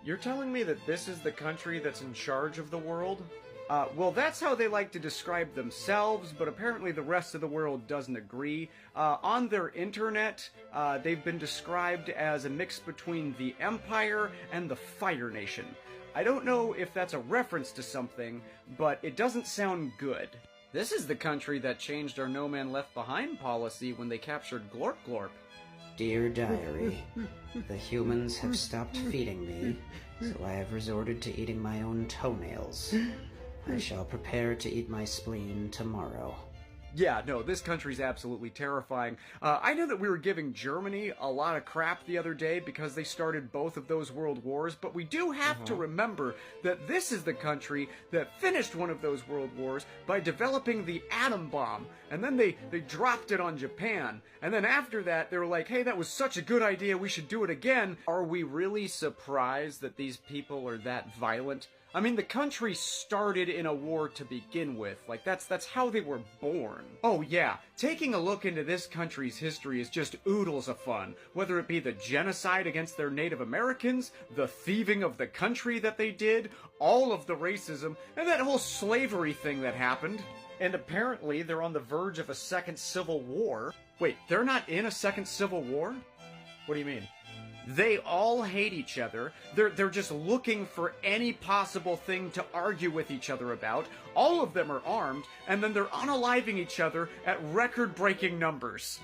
You're telling me that this is the country that's in charge of the world? Well, that's how they like to describe themselves, but apparently the rest of the world doesn't agree. On their internet, they've been described as a mix between the Empire and the Fire Nation. I don't know if that's a reference to something, but it doesn't sound good. This is the country that changed our No Man Left Behind policy when they captured Glorp Glorp. Dear Diary, the humans have stopped feeding me, so I have resorted to eating my own toenails. I shall prepare to eat my spleen tomorrow. Yeah, no, this country's absolutely terrifying. I know that we were giving Germany a lot of crap the other day because they started both of those world wars, but we do have to remember that this is the country that finished one of those world wars by developing the atom bomb, and then they dropped it on Japan, and then after that they were like, hey, that was such a good idea, we should do it again. Are we really surprised that these people are that violent? I mean, the country started in a war to begin with. Like, that's how they were born. Oh yeah, taking a look into this country's history is just oodles of fun. Whether it be the genocide against their Native Americans, the thieving of the country that they did, all of the racism, and that whole slavery thing that happened. And apparently they're on the verge of a second civil war. Wait, they're not in a second civil war? What do you mean? They all hate each other. They're just looking for any possible thing to argue with each other about. All of them are armed, and then they're unaliving each other at record-breaking numbers.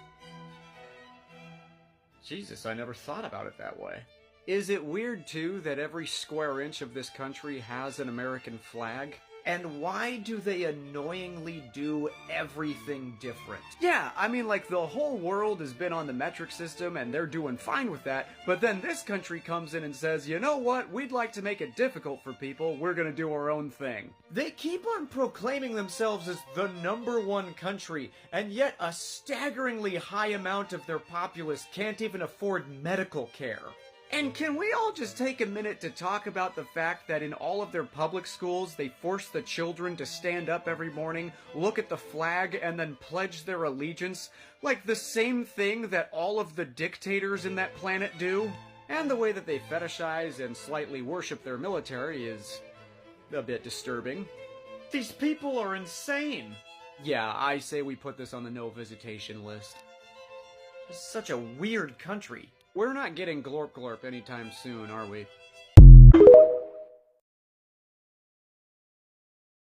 Jesus, I never thought about it that way. Is it weird, too, that every square inch of this country has an American flag? And why do they annoyingly do everything different? Yeah, I mean, like, the whole world has been on the metric system and they're doing fine with that, but then this country comes in and says, you know what, we'd like to make it difficult for people, we're gonna do our own thing. They keep on proclaiming themselves as the #1 country, and yet a staggeringly high amount of their populace can't even afford medical care. And can we all just take a minute to talk about the fact that in all of their public schools, they force the children to stand up every morning, look at the flag, and then pledge their allegiance? Like the same thing that all of the dictators in that planet do? And the way that they fetishize and slightly worship their military is a bit disturbing. These people are insane! Yeah, I say we put this on the no visitation list. It's such a weird country. We're not getting Glorp Glorp anytime soon, are we?